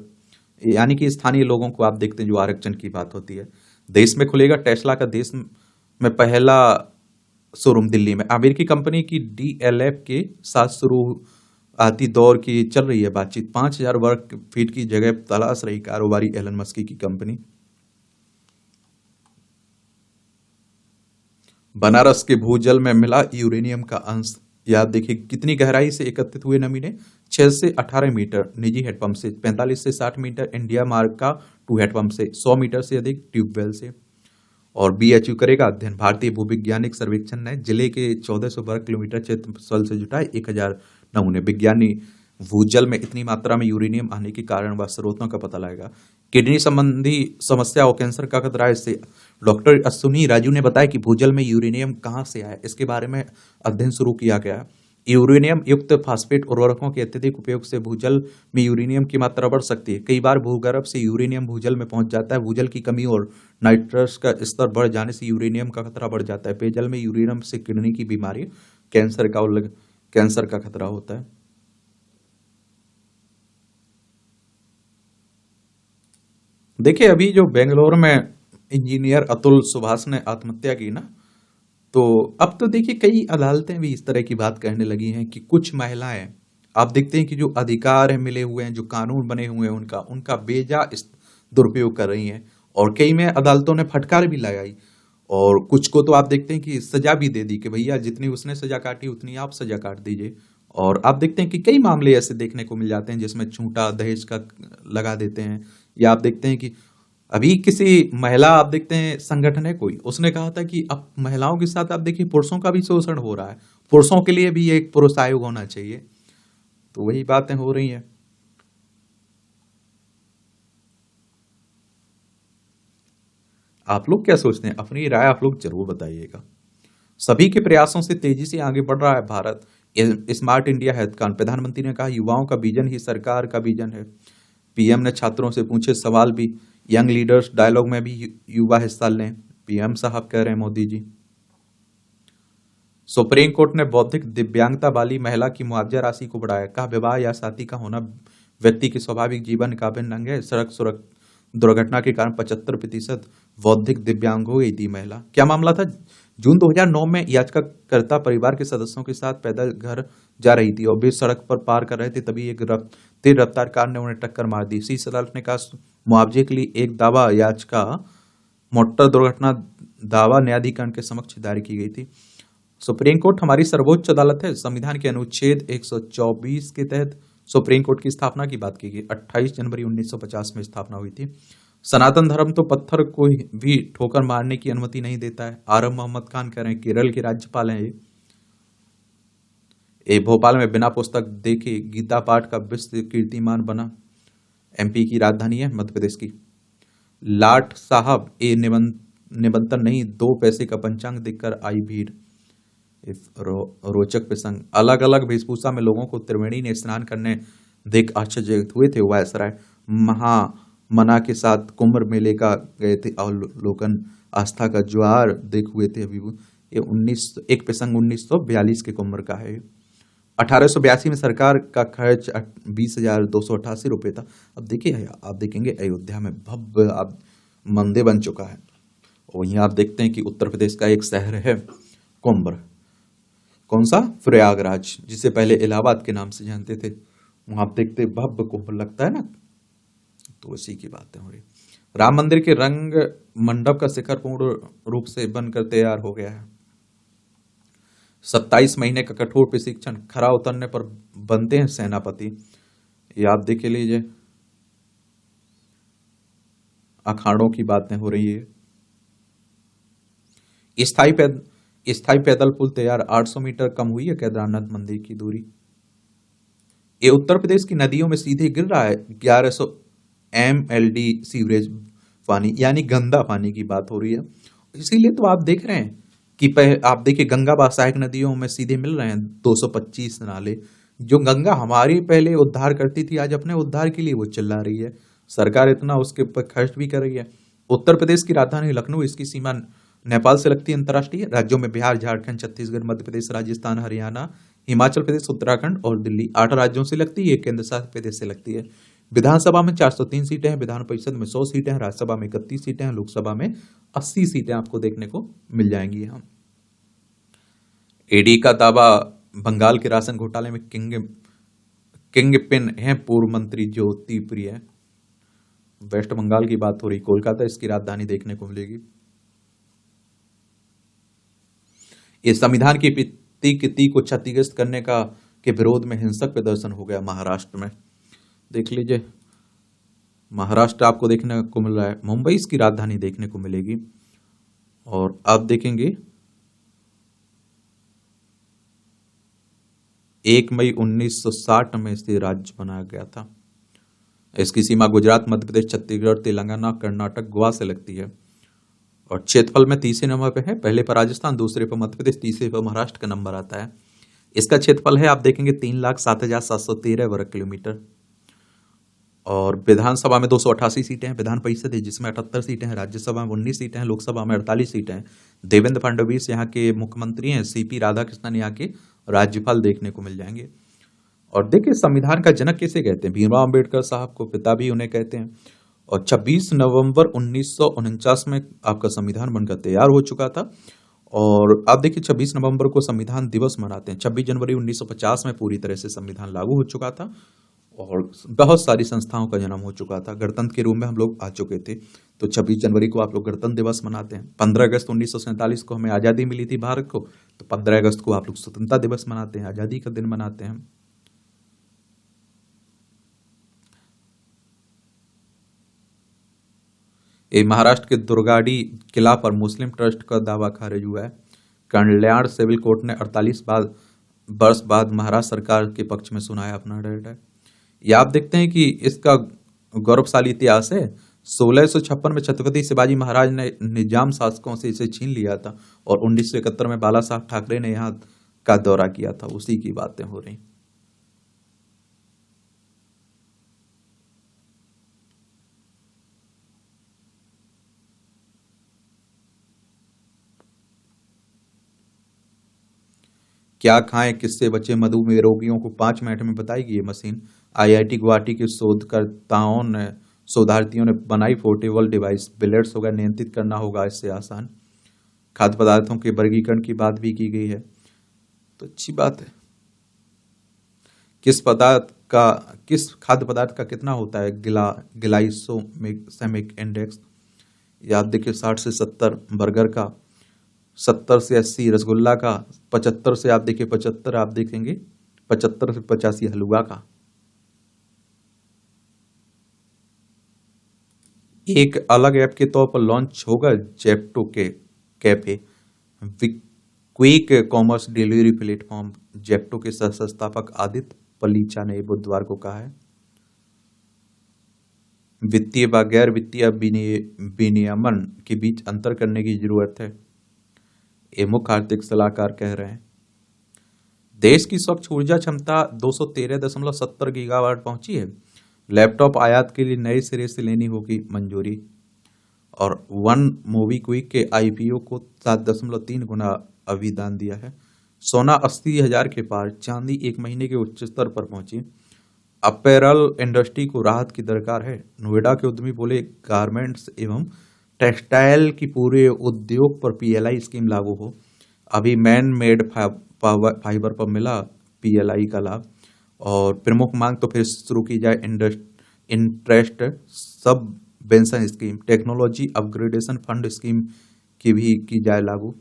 यानी कि स्थानीय लोगों को आप देखते हैं, जो आरक्षण की बात होती है। देश में खुलेगा टेस्ला का देश में पहला शोरूम दिल्ली में। अमेरिकी कंपनी की डीएलएफ के साथ शुरू आती दौर की चल रही है बातचीत। 5,000 वर्ग फीट की जगह तलाश रही कारोबारी एलन मस्क की कंपनी। बनारस के भूजल में मिला यूरेनियम का अंश। याद देखिए कितनी गहराई से एकत्रित हुए नमूने, 6 से 18 मीटर निजी हेडपंप से, 45 से 60 मीटर इंडिया मार्ग का 2 हेडपंप से, 100 मीटर से अधिक ट्यूबवेल से। और बीएचयू करेगा अध्ययन। भारतीय भूविज्ञानिक सर्वेक्षण ने जिले के 1400 वर्ग किलोमीटर क्षेत्रफल से जुटाए 1000 नमूने। विज्ञानी भूजल में इतनी मात्रा में यूरेनियम आने के कारण व स्रोतों का पता लगाएगा। किडनी संबंधी समस्या और कैंसर का खतरा है इससे। डॉक्टर अश्विनी राजू ने बताया कि भूजल में यूरेनियम कहां से आया, इसके बारे में अध्ययन शुरू किया गया। यूरेनियम युक्त फास्फेट उर्वरकों के अत्यधिक उपयोग से भूजल में यूरेनियम की मात्रा बढ़ सकती है। कई बार भूगर्भ से यूरेनियम भूजल में पहुंच जाता है। भूजल की कमी और नाइट्रस का स्तर बढ़ जाने से यूरेनियम का खतरा बढ़ जाता है। पेयजल में यूरेनियम से किडनी की बीमारी, कैंसर का खतरा होता है। देखिए अभी जो बेंगलोर में इंजीनियर अतुल सुभाष ने आत्महत्या की ना, तो अब तो देखिए कई अदालतें भी इस तरह की बात कहने लगी हैं कि कुछ महिलाएं, आप देखते हैं कि जो अधिकार है मिले हुए हैं, जो कानून बने हुए हैं, उनका उनका दुरुपयोग कर रही हैं। और कई में अदालतों ने फटकार भी लगाई, और कुछ को तो आप देखते हैं कि सजा भी दे दी कि भैया जितनी उसने सजा काटी उतनी आप सजा काट दीजिए। और आप देखते हैं कि कई मामले ऐसे देखने को मिल जाते हैं जिसमें छूटा दहेज का लगा देते हैं। या आप देखते हैं कि अभी किसी महिला, आप देखते हैं संगठन है कोई, उसने कहा था कि अब महिलाओं के साथ आप देखिए पुरुषों का भी शोषण हो रहा है, पुरुषों के लिए भी एक पुरुष आयोग होना चाहिए। तो वही बातें हो रही हैं। आप लोग क्या सोचते हैं? अपनी राय आप लोग जरूर बताइएगा। सभी के प्रयासों से तेजी से आगे बढ़ रहा है भारत। Smart India hackathon. प्रधानमंत्री ने कहा युवाओं का विजन ही सरकार का विजन है। पीएम ने छात्रों से पूछे सवाल भी। यंग लीडर्स डायलॉग में भी युवा हिस्सा लें, पीएम साहब कह रहे हैं मोदी जी। सुप्रीम कोर्ट ने बौद्धिक दिव्यांगता वाली महिला की मुआवजा राशि को बढ़ाया। कहा विवाह या शादी का होना व्यक्ति के स्वाभाविक जीवन का अभिन्न अंग है। सड़क दुर्घटना के कारण 75% बौद्धिक दिव्यांग हो गई थी महिला। क्या मामला था? जून 2009 में याचिकाकर्ता परिवार के सदस्यों के साथ पैदल घर जा रही थी और वे सड़क पर पार कर रहे थे, तभी एक तेज रफ्तार कार ने उन्हें टक्कर मार दी। शीर्ष अदालत ने कहा मुआवजे के लिए एक दावा याचिका मोटर दुर्घटना दावा न्यायाधिकरण के समक्ष दायर की गई थी। सुप्रीम कोर्ट हमारी सर्वोच्च अदालत है। संविधान के अनुच्छेद 124 के तहत सुप्रीम कोर्ट की स्थापना की बात की गई। 28 जनवरी 1950 में स्थापना हुई थी। सनातन धर्म तो पत्थर को भी ठोकर मारने की अनुमति नहीं देता है। आरम मोहम्मद खान कह रहे हैं, केरल के राज्यपाल हैं ये भोपाल में बिना पुस्तक देखे गीता पाठ का विश्व कीर्तिमान बना। एमपी की राजधानी है मध्य प्रदेश की। लाट साहब निबंधन नहीं, 2 पैसे का पंचांग देखकर आई भीड़। रोचक प्रसंग, अलग अलग वेशभूषा में लोगों को त्रिवेणी में स्नान करने देख आश्चर्यचकित हुए थे वायसराय। महामना के साथ कुंभ मेले का गए थे अवलोकन, आस्था का ज्वार देख हुए थे अभिभूत। ये 19 एक प्रसंग 1942 के कुंभ का है। 1882 में सरकार का खर्च 20,288 रुपये था। अब देखिए, आप देखेंगे अयोध्या में भव्य आप मंदिर बन चुका है। और वहीं आप देखते हैं कि उत्तर प्रदेश का एक शहर है कुंभ, कौन सा, प्रयागराज, जिसे पहले इलाहाबाद के नाम से जानते थे। वहां आप देखते भव्य कुंभ लगता है ना, तो उसी की बातें हो रही। राम मंदिर के रंग मंडप का शिखर पूर्ण रूप से बनकर तैयार हो गया है। 27 महीने का कठोर प्रशिक्षण, खरा उतरने पर बनते हैं सेनापति। ये आप देख लीजिए, अखाड़ों की बातें हो रही है। स्थायी पैदल पुल तैयार, 800 मीटर कम हुई है केदारनाथ मंदिर की दूरी। ये उत्तर प्रदेश की नदियों में सीधे गिर रहा है 1100 MLD सीवरेज पानी, यानी गंदा पानी की बात हो रही है। इसीलिए तो आप देख रहे हैं कि आप देखिए गंगा व सहायक नदियों में सीधे मिल रहे हैं 225 नाले। जो गंगा हमारी पहले उद्धार करती थी, आज अपने उद्धार के लिए वो चिल्ला रही है। सरकार इतना उसके ऊपर खर्च भी कर रही है। उत्तर प्रदेश की राजधानी लखनऊ, इसकी सीमा नेपाल से लगती है अंतर्राष्ट्रीय। राज्यों में बिहार, झारखंड, छत्तीसगढ़, मध्य प्रदेश, राजस्थान, हरियाणा, हिमाचल प्रदेश, उत्तराखंड और दिल्ली 8 राज्यों से लगती है, केंद्र शासित प्रदेश से लगती है। विधानसभा में 403 सीटें हैं, विधान परिषद में 100 सीटें हैं, राज्यसभा में 31 सीटें हैं, लोकसभा में 80 सीटें आपको देखने को मिल जाएंगी। हम ईडी का दावा, बंगाल के राशन घोटाले में किंग पिन है पूर्व मंत्री ज्योति प्रिय। वेस्ट बंगाल की बात हो रही, कोलकाता इसकी राजधानी देखने को मिलेगी। इस संविधान की प्रतिकृति को क्षतिग्रस्त करने का के विरोध में हिंसक प्रदर्शन हो गया महाराष्ट्र में। देख लीजिए, महाराष्ट्र आपको देखने को मिल रहा है। मुंबई इसकी राजधानी देखने को मिलेगी। और आप देखेंगे 1 मई 1960 में इसे राज्य बनाया गया था। इसकी सीमा गुजरात, मध्य प्रदेश, छत्तीसगढ़, तेलंगाना, कर्नाटक, गोवा से लगती है। और क्षेत्रफल में तीसरे नंबर पे है, पहले पर राजस्थान, दूसरे पर मध्य प्रदेश, तीसरे पर महाराष्ट्र का नंबर आता है। इसका क्षेत्रफल है, आप देखेंगे 3,07,713 वर्ग किलोमीटर। और विधानसभा में 288 सीटें हैं, विधान परिषद है जिसमें 78 सीटें हैं, राज्यसभा में 19 सीटें हैं, लोकसभा में 48 सीटें हैं। देवेंद्र फडणवीस यहाँ के मुख्यमंत्री हैं, CP राधाकृष्णन यहाँ के राज्यपाल देखने को मिल जाएंगे। और देखिए, संविधान का जनक किसे कहते हैं, भीमराव अम्बेडकर साहब को पिता भी उन्हें कहते हैं। और 26 नवंबर 1949 में आपका संविधान बनकर तैयार हो चुका था। और आप देखिए 26 नवंबर को संविधान दिवस मनाते हैं। 26 जनवरी 1950 में पूरी तरह से संविधान लागू हो चुका था और बहुत सारी संस्थाओं का जन्म हो चुका था। गणतंत्र के रूप में हम लोग आ चुके थे। तो 26 जनवरी को आप लोग गणतंत्र दिवस मनाते हैं। 15 अगस्त 1947 को हमें आज़ादी मिली थी भारत को, तो 15 अगस्त को आप लोग स्वतंत्रता दिवस मनाते हैं, आज़ादी का दिन मनाते हैं। ये महाराष्ट्र के दुर्गाड़ी किला पर मुस्लिम ट्रस्ट का दावा खारिज हुआ है। कल्याण सिविल कोर्ट ने 48 वर्ष बाद महाराष्ट्र सरकार के पक्ष में सुनाया अपना निर्णय। ये आप देखते हैं कि इसका गौरवशाली इतिहास है। 1656 में छत्रपति शिवाजी महाराज ने निजाम शासकों से इसे छीन लिया था और 1971 में बाला साहब ठाकरे ने यहाँ का दौरा किया था, उसी की बातें हो रही। क्या खाएं, किससे बचे, मधुमेह रोगियों को 5 मिनट में बताएगी ये मशीन। IIT गुवाहाटी के शोधार्थियों ने बनाई पोर्टेबल डिवाइस। बिलियर्ड्स होगा, नियंत्रित करना होगा इससे आसान। खाद्य पदार्थों के वर्गीकरण की बात भी की गई है, तो अच्छी बात है। किस खाद्य पदार्थ का कितना होता है ग्लाइसेमिक इंडेक्स। याद देखिए 60 से 70 बर्गर का, 70 से 80 रसगुल्ला का, 75 से आप देखिए 75 आप देखेंगे 75 से 85 हलवा का। एक अलग ऐप के तौर पर लॉन्च होगा जेप्टो के cafe. Quick commerce delivery platform Zepto के सह संस्थापक आदित्य पलीचा ने बुधवार को कहा है। वित्तीय व गैर वित्तीय विनियमन के बीच अंतर करने की जरूरत है, ये मुख्य आर्थिक सलाहकार कह रहे हैं। देश की स्वच्छ ऊर्जा क्षमता 213.70 गीगावाट पहुंची है। लैपटॉप आयात के लिए नए सिरे से लेनी होगी मंजूरी। और वन मोबीक्विक के आईपीओ को 7.3 गुना अभिदान दिया है। सोना 80,000 के पार, चांदी एक महीने के उच्च स्तर पर पहुंची। अपैरल इंडस्ट्री को राहत की दरकार है। नोएडा के उद्यमी बोले गारमेंट्स एवं टेक्सटाइल की पूरे उद्योग पर पीएलआई स्कीम लागू हो। अभी मैन मेड फाइबर पर मिला पीएलआई का लाभ। और प्रमुख मांग तो फिर शुरू की जाए इंटरेस्ट सब Benson scheme, technology upgradation fund scheme की भी की जाए लागू।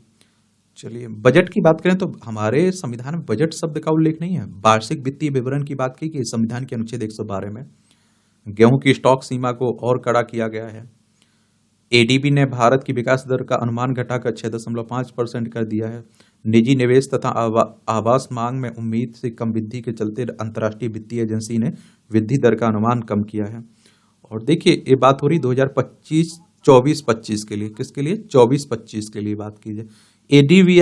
चलिए बजट की बात करें तो हमारे संविधान में बजट शब्द का उल्लेख नहीं है। वार्षिक वित्तीय विवरण की बात की कि संविधान के अनुच्छेद 112 में गेहूं की स्टॉक सीमा को और कड़ा किया गया है। एडीबी ने भारत की विकास दर का अनुमान घटाकर 6.5% कर दिया है। निजी निवेश तथा आवास मांग में उम्मीद से कम वृद्धि के चलते अंतर्राष्ट्रीय वित्तीय एजेंसी ने वृद्धि दर का अनुमान कम किया है। और देखिए ये बात हो रही 2025 के लिए, किसके लिए? 24-25 के लिए बात कीजिए। एडीबी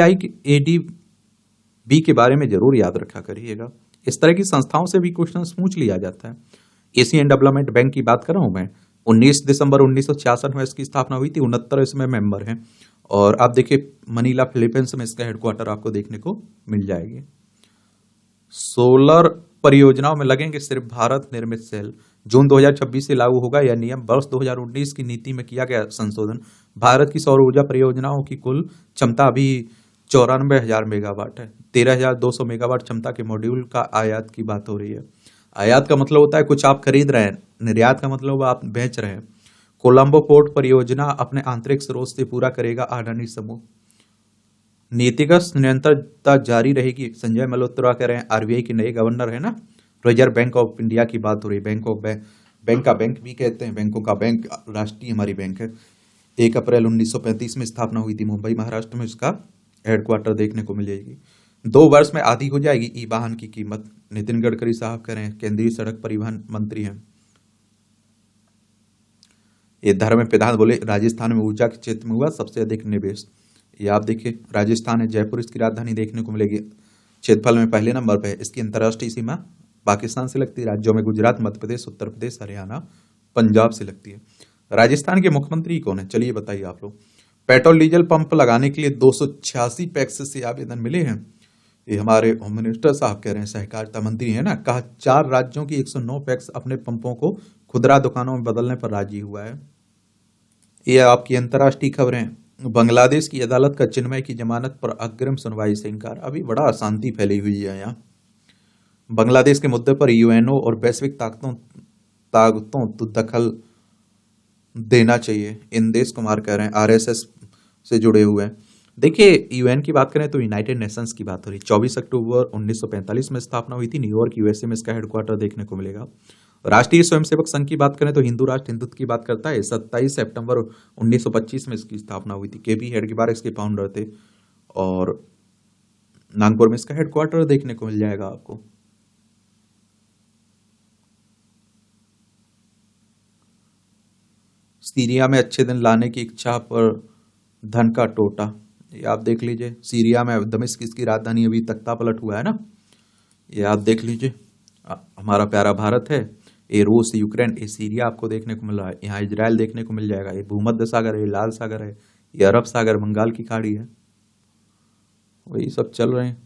के बारे में जरूर याद रखा करिएगा। इस तरह की संस्थाओं से भी क्वेश्चन पूछ लिया जाता है। एशियन डेवलपमेंट बैंक की बात कर रहा हूं मैं। 19 दिसंबर 1966 में इसकी स्थापना हुई थी। 69 इसमें मेंबर हैं। और आप देखिए मनीला फिलीपींस में इसका हेडक्वार्टर आपको देखने को मिल जाएगी। सोलर परियोजनाओं में लगेंगे सिर्फ भारत निर्मित सेल। जून 2026 से लागू होगा यह नियम। वर्ष 2019 की नीति में किया गया संशोधन। भारत की सौर ऊर्जा परियोजनाओं की कुल क्षमता अभी 94,000 मेगावाट है। 13,200 मेगावाट क्षमता के मॉड्यूल का आयात की बात हो रही है। आयात का मतलब होता है कुछ आप खरीद रहे हैं, निर्यात का मतलब आप बेच रहे हैं। कोलंबो पोर्ट परियोजना अपने आंतरिक स्रोत से पूरा करेगा अडानी समूह। नीतिगत निरंतरता जारी रहेगी, संजय मल्होत्रा कह रहे हैं। आरबीआई के नए गवर्नर है ना, रिजर्व बैंक ऑफ इंडिया की बात हो रही है। बैंक का बैंक भी कहते हैं, बैंकों का बैंक राष्ट्रीय हमारी बैंक है। 1 अप्रैल 1935 में स्थापना हुई थी। मुंबई महाराष्ट्र में इसका हेडक्वार्टर देखने को मिलेगी। 2 वर्ष में आधी हो जाएगी ई वाहन की कीमत। नितिन गडकरी साहब कह रहे हैं, केंद्रीय सड़क परिवहन मंत्री हैं। ये धर्मेंद्र प्रधान बोले राजस्थान में ऊर्जा के क्षेत्र में हुआ सबसे अधिक निवेश। ये आप देखिए राजस्थान है, जयपुर इसकी राजधानी देखने को मिलेगी। क्षेत्रफल में पहले नंबर पे है। इसकी अंतर्राष्ट्रीय सीमा पाकिस्तान से लगती है। राज्यों में गुजरात, मध्य प्रदेश, उत्तर प्रदेश, हरियाणा, पंजाब से लगती है। राजस्थान के मुख्यमंत्री कौन है, चलिए बताइए आप लोग। पेट्रोल डीजल पंप लगाने के लिए 286 पैक्स से आवेदन मिले हैं। ये हमारे होम मिनिस्टर साहब कह रहे हैं, सहकारिता मंत्री है ना। कहा 4 राज्यों की 109 पैक्स अपने पंपों को खुदरा दुकानों में बदलने पर राजी हुआ है। ये आपकी अंतर्राष्ट्रीय खबरें। बांग्लादेश की अदालत का चिन्मय की जमानत पर अग्रिम सुनवाई से इंकार। अभी बड़ा अशांति फैली हुई है यहाँ। बांग्लादेश के मुद्दे पर यूएनओ और वैश्विक ताकतों तो दखल देना चाहिए, इंदेश कुमार कह रहे हैं, आरएसएस से जुड़े हुए हैं। देखिए यूएन की बात करें तो यूनाइटेड नेशंस की बात हो रही। 24 अक्टूबर 1945 में स्थापना हुई थी। न्यूयॉर्क यूएसए में इसका हेडक्वार्टर देखने को मिलेगा। राष्ट्रीय स्वयंसेवक संघ की बात करें तो हिंदू राष्ट्र हिंदुत्व की बात करता है। 27 सितंबर 1925 में इसकी स्थापना हुई थी। केपी हेडगेवार इसके फाउंडर थे। और नागपुर में इसका हेडक्वार्टर देखने को मिल जाएगा आपको। सीरिया में अच्छे दिन लाने की इच्छा पर धन का टोटा। ये आप देख लीजिए। सीरिया में दमिश्क इसकी राजधानी अभी तख्ता पलट हुआ है ना। ये आप देख लीजिए। हमारा प्यारा भारत है। ये रूस, यूक्रेन, ये सीरिया आपको देखने को मिल रहा है। यहाँ इजराइल देखने को मिल जाएगा। ये भूमध्य सागर है, ये लाल सागर है, ये अरब सागर, बंगाल की खाड़ी है। वही सब चल रहे हैं।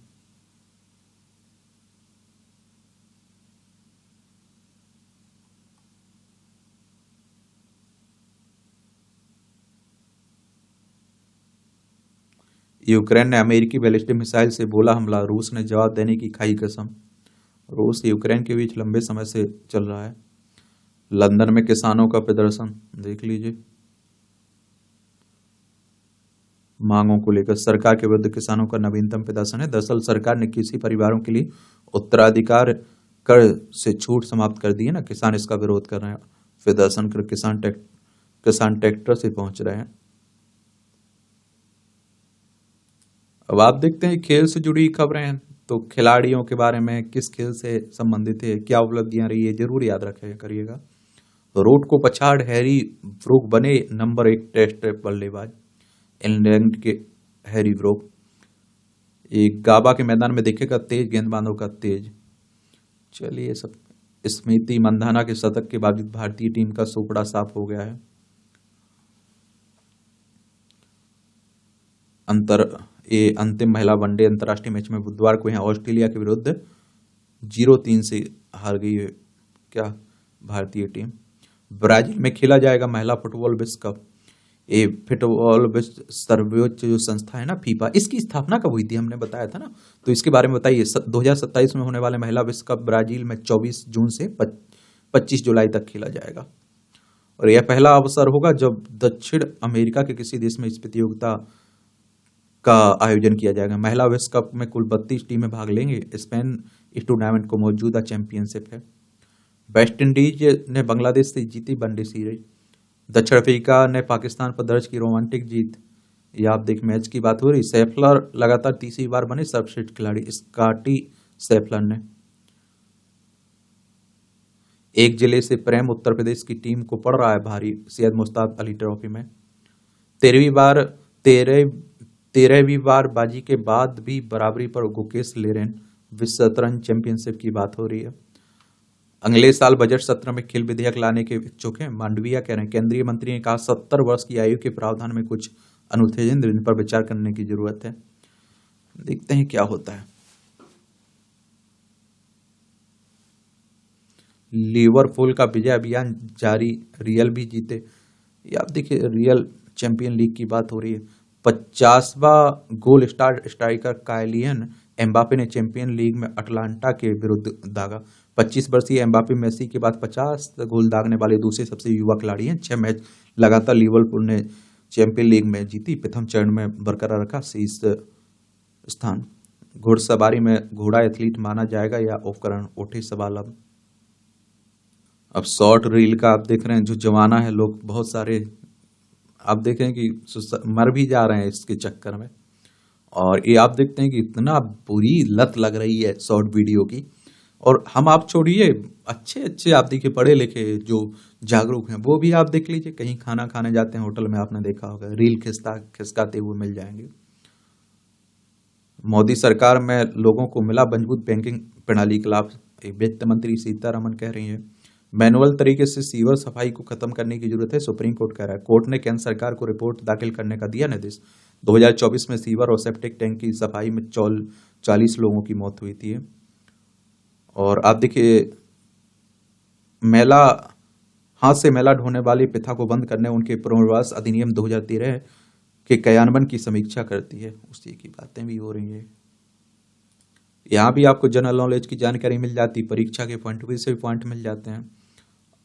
यूक्रेन ने अमेरिकी बैलिस्टिक मिसाइल से बोला हमला। रूस ने जवाब देने की खाई कसम। रूस यूक्रेन के बीच लंबे समय से चल रहा है। लंदन में किसानों का प्रदर्शन देख लीजिए। मांगों को लेकर सरकार के विरुद्ध किसानों का नवीनतम प्रदर्शन है। दरअसल सरकार ने कृषि परिवारों के लिए उत्तराधिकार कर से छूट समाप्त कर दी है ना। किसान इसका विरोध कर रहे हैं। प्रदर्शन कर किसान ट्रैक्टर से पहुंच रहे हैं। अब आप देखते हैं खेल से जुड़ी खबरें हैं तो खिलाड़ियों के बारे में, किस खेल से संबंधित है, क्या उपलब्धियां रही है, जरूर याद रखें करिएगा। रूट को पछाड़ हैरी ब्रूक बने नंबर 1 टेस्ट बल्लेबाज। इंग्लैंड के हैरी ब्रूक। एक गाबा के मैदान में देखेगा तेज गेंदबाजों का तेज। चलिए सब, स्मृति मंधाना के शतक के बावजूद भारतीय टीम का सोपड़ा साफ हो गया है। अंतिम महिला वनडे अंतर्राष्ट्रीय मैच में बुधवार को यहाँ ऑस्ट्रेलिया के विरुद्ध 0-3 से हार गई है क्या भारतीय टीम। ब्राजील में खेला जाएगा महिला फुटबॉल विश्व कप। ये फुटबॉल विश्व सर्वोच्च जो संस्था है ना फीफा, इसकी स्थापना कब हुई थी हमने बताया था ना, तो इसके बारे में बताइए। 2027 में होने वाले महिला विश्व कप ब्राजील में 24 जून से 25 जुलाई तक खेला जाएगा और यह पहला अवसर होगा जब दक्षिण अमेरिका के किसी देश में इस प्रतियोगिता का आयोजन किया जाएगा। महिला विश्व कप में कुल 32 टीमें भाग लेंगे। स्पेन इस टूर्नामेंट को मौजूदा चैंपियनशिप है। वेस्ट इंडीज ने बांग्लादेश से जीती वनडे सीरीज। दक्षिण अफ्रीका ने पाकिस्तान पर दर्ज की रोमांटिक जीत। ये आप देख, मैच की बात हो रही। सैफलर लगातार तीसरी बार बने सर्वश्रेष्ठ खिलाड़ी, स्कॉटी सैफलर ने। एक जिले से प्रेम उत्तर प्रदेश की टीम को पड़ रहा है भारी सैयद मुश्ताक अली ट्रॉफी में। 13वीं बार बाजी के बाद भी बराबरी पर गुकेश लेरेन। विश्व शतरंज चैंपियनशिप की बात हो रही है। अगले साल बजट सत्र में खेल विधेयक लाने के इच्छुक हैं, मांडविया कह रहे हैं। केंद्रीय मंत्री ने कहा 70 वर्ष की आयु के प्रावधान में कुछ अनुच्छेद जिन पर विचार करने की जरूरत है। देखते हैं क्या होता है। लिवरपूल का विजय अभियान जारी, रियल भी जीते। ये आप देखिए, रियल चैंपियन लीग की बात हो रही है। 50वां गोल स्ट्राइकर काइलियन एम्बापे ने चैंपियन लीग में अटलांटा के विरुद्ध दागा। 25 वर्षीय एम्बापे मेसी के बाद 50 गोल दागने वाले दूसरे सबसे युवा खिलाड़ी हैं। 6 मैच लगातार लिवरपूल ने चैंपियन लीग में जीती, प्रथम चरण में बरकरार रखा शीर्ष स्थान। घुड़सवारी में घोड़ा एथलीट माना जाएगा या उपकरण, उठे सवाल। अब शॉर्ट रील का आप देख रहे हैं जो जमाना है, लोग बहुत सारे आप देख रहे हैं कि मर भी जा रहे हैं इसके चक्कर में। और ये आप देखते हैं कि इतना बुरी लत लग रही है शॉर्ट वीडियो की। और हम आप छोड़िए, अच्छे आप देखिए पढ़े लिखे जो जागरूक हैं वो भी आप देख लीजिए, कहीं खाना खाने जाते हैं होटल में, आपने देखा होगा रील खिसकाते हुए मिल जाएंगे। मोदी सरकार में लोगों को मिला मजबूत बैंकिंग प्रणाली का लाभ, वित्त मंत्री सीतारमण कह रही है। मैनुअल तरीके से सीवर सफाई को खत्म करने की जरूरत है, सुप्रीम कोर्ट कह रहा है। कोर्ट ने केंद्र सरकार को रिपोर्ट दाखिल करने का दिया निर्देश। 2024 में सीवर और सेप्टिक टैंक की सफाई में 40 लोगों की मौत हुई थी। और आप देखिए, मेला हाथ से मेला ढोने वाली प्रथा को बंद करने उनके पुनर्वास अधिनियम 2013 के क्रियान्वयन की समीक्षा करती है, उसी की बातें भी हो रही है। यहाँ भी आपको जनरल नॉलेज की जानकारी मिल जाती, परीक्षा के पॉइंट भी से पॉइंट मिल जाते हैं।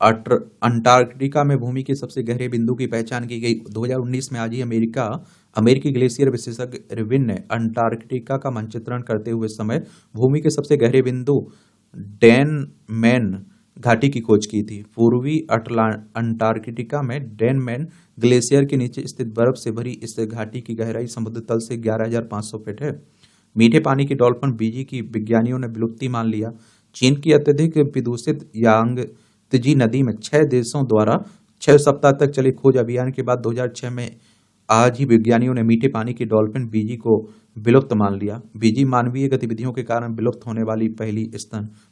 अंटार्कटिका में भूमि के सबसे गहरे बिंदु की पहचान की गई। 2019 में आज ही अमेरिकी ग्लेशियर विशेषज्ञ रिविन ने अंटार्कटिका का मानचित्रण करते हुए समय भूमि के सबसे गहरे बिंदु डैनमैन घाटी की खोज की थी। पूर्वी अंटार्कटिका में डैनमैन ग्लेशियर के नीचे स्थित बर्फ से भरी इस घाटी की गहराई समुद्र तल से 11,500 फीट है। मीठे पानी की डॉल्फिन बीजी की विज्ञानियों ने विलुप्ति मान लिया। चीन की अत्यधिक प्रदूषित यांगत्जे नदी में 6 देशों द्वारा 6 सप्ताह तक चले खोज अभियान के बाद 2006 में आज ही विज्ञानियों ने मीठे पानी की डॉल्फिन बीजी को विलुप्त मान लिया। बीजी मानवीय गतिविधियों के कारण विलुप्त होने वाली पहली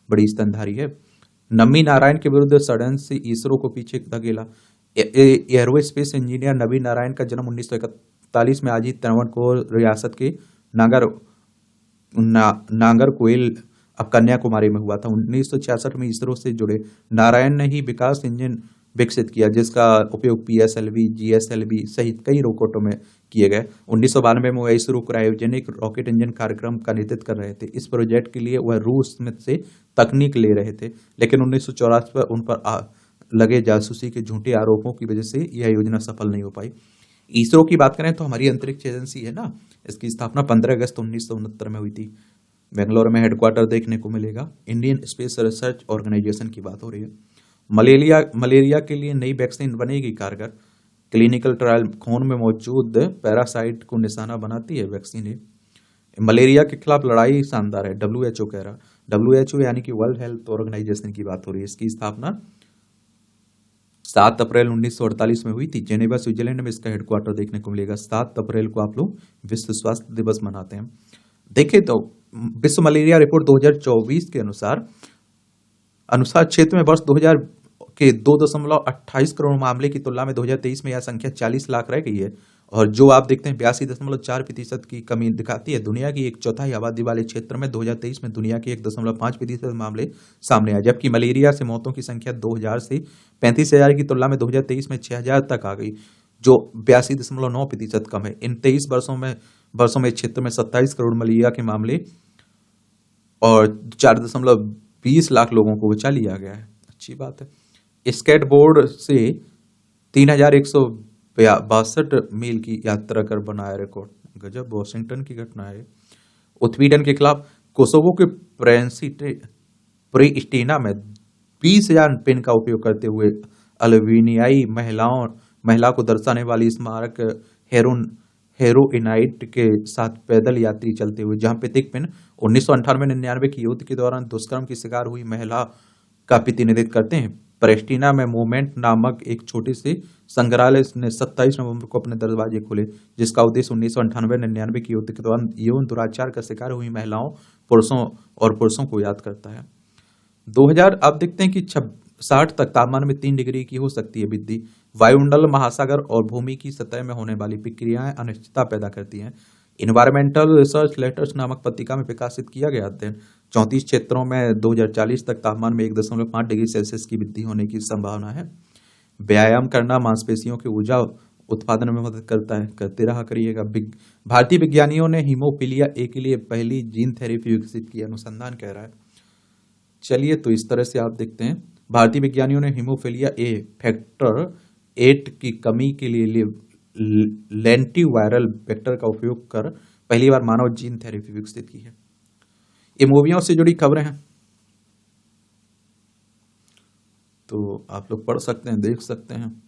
बड़ी स्तनधारी है। नवी नारायण के विरुद्ध षड्यंत्र से इसरो को पीछे धकेला। एयरोस्पेस इंजीनियर नवी नारायण का जन्म 1941 में आज ही त्रावणकोर रियासत के नागरकोइल अब कन्याकुमारी में हुआ था। 1966 में इसरो से जुड़े नारायण ने ही विकास इंजन विकसित किया जिसका उपयोग PSLV, GSLV सहित कई रॉकेटों में किए गए। 1992 में वह इसरो क्रायोजेनिक रॉकेट इंजन कार्यक्रम का नेतृत्व कर रहे थे। इस प्रोजेक्ट के लिए वह रूस से तकनीक ले रहे थे, लेकिन 1984 में उन पर लगे जासूसी के झूठे आरोपों की वजह से यह योजना सफल नहीं हो पाई। इसरो की बात करें तो हमारी अंतरिक्ष एजेंसी है ना, इसकी स्थापना 15 अगस्त 1969 में हुई थी। बेंगलोर में हेडक्वार्टर देखने को मिलेगा। इंडियन स्पेस रिसर्च ऑर्गेनाइजेशन की बात हो रही है। मलेरिया के लिए नई वैक्सीन बनेगी कारगर। क्लिनिकल ट्रायल खून में मौजूद पैरासाइट को निशाना बनाती है वैक्सीन। मलेरिया के खिलाफ लड़ाई शानदार है, WHO कह रहा। WHO यानी कि वर्ल्ड हेल्थ ऑर्गेनाइजेशन की बात हो रही है। इसकी स्थापना 7 अप्रैल 1948 में हुई थी। जेनेवा स्विट्जरलैंड में इसका हेडक्वार्टर देखने को मिलेगा। 7 अप्रैल को आप लोग विश्व स्वास्थ्य दिवस मनाते हैं। देखें तो विश्व मलेरिया रिपोर्ट 2024 के अनुसार क्षेत्र में वर्ष 2000 के 2.28 करोड़ मामले की तुलना में 2023 में यह संख्या 40 लाख रह गई है, और जो आप देखते हैं 82.4% की कमी दिखाती है। दुनिया की एक चौथाई आबादी वाले क्षेत्र में 2023 में दुनिया के 1.5% मामले सामने आए, जबकि मलेरिया से मौतों की संख्या 2000 से 35,000 की तुलना में 2023 में 6000 तक आ गई, जो 82.9% कम है। इन 23 वर्षों में क्षेत्र में 27 करोड़ मलेरिया के मामले और 4.20 लाख लोगों को बचा लिया गया है। अच्छी बात है। स्केटबोर्ड से 3162 मील की यात्रा कर बनाया रिकॉर्ड। गजब, वॉशिंगटन की घटना है। उत्पीड़न के खिलाफ कोसोवो के प्रिस्टीना में 20,000 पेन का उपयोग करते हुए अल्बेनियाई महिला को दर्शाने वाली स्मारक हेरोइनाइट के साथ पैदल यात्री चलते हुए, जहां प्रत्येक पिन 1998-99 की युद्ध के दौरान दुष्कर्म की शिकार हुई महिला का प्रतिनिधित्व करते हैं। प्रेस्टिना में मूवमेंट नामक एक छोटे से संग्रहालय ने 27 नवंबर को अपने दरवाजे खोले, जिसका उद्देश्य 1998-99 की युद्ध के दौरान यौन दुराचार का शिकार हुई महिलाओं पुरुषों को याद करता है। 2000 अब देखते हैं कि 60 तक तापमान में 3 डिग्री की हो सकती है वृद्धि। वायुमंडल, महासागर और भूमि की सतह में होने वाली प्रक्रियाएं अनिश्चितता पैदा करती हैं। इन्वायरमेंटल रिसर्च लेटर्स नामक पत्रिका में प्रकाशित किया गया अध्ययन 34 क्षेत्रों में 2040 तक तापमान में 1.5 डिग्री सेल्सियस की वृद्धि होने की संभावना है। व्यायाम करना मांसपेशियों के ऊर्जा उत्पादन में मदद करता है, करते रहा करिएगा। भारतीय विज्ञानियों ने हीमोफीलिया ए के लिए पहली जीन थेरेपी विकसित की, अनुसंधान कह रहा है। चलिए, तो इस तरह से आप देखते हैं भारतीय विज्ञानियों ने हीमोफीलिया ए फैक्टर 8 की कमी के लिए लेंटिवायरल वेक्टर का उपयोग कर पहली बार मानव जीन थेरेपी विकसित की है। ये मूवियों से जुड़ी खबरें हैं, तो आप लोग पढ़ सकते हैं, देख सकते हैं।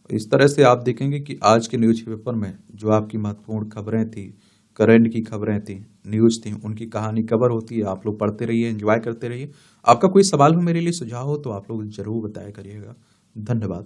इस तरह से आप देखेंगे कि आज के न्यूज़पेपर में जो आपकी महत्वपूर्ण खबरें थी, करंट की खबरें थी, न्यूज़ थी, उनकी कहानी कवर होती है। आप लोग पढ़ते रहिए, एंजॉय करते रहिए। आपका कोई सवाल हो, मेरे लिए सुझाव हो, तो आप लोग जरूर बताया करिएगा। धन्यवाद।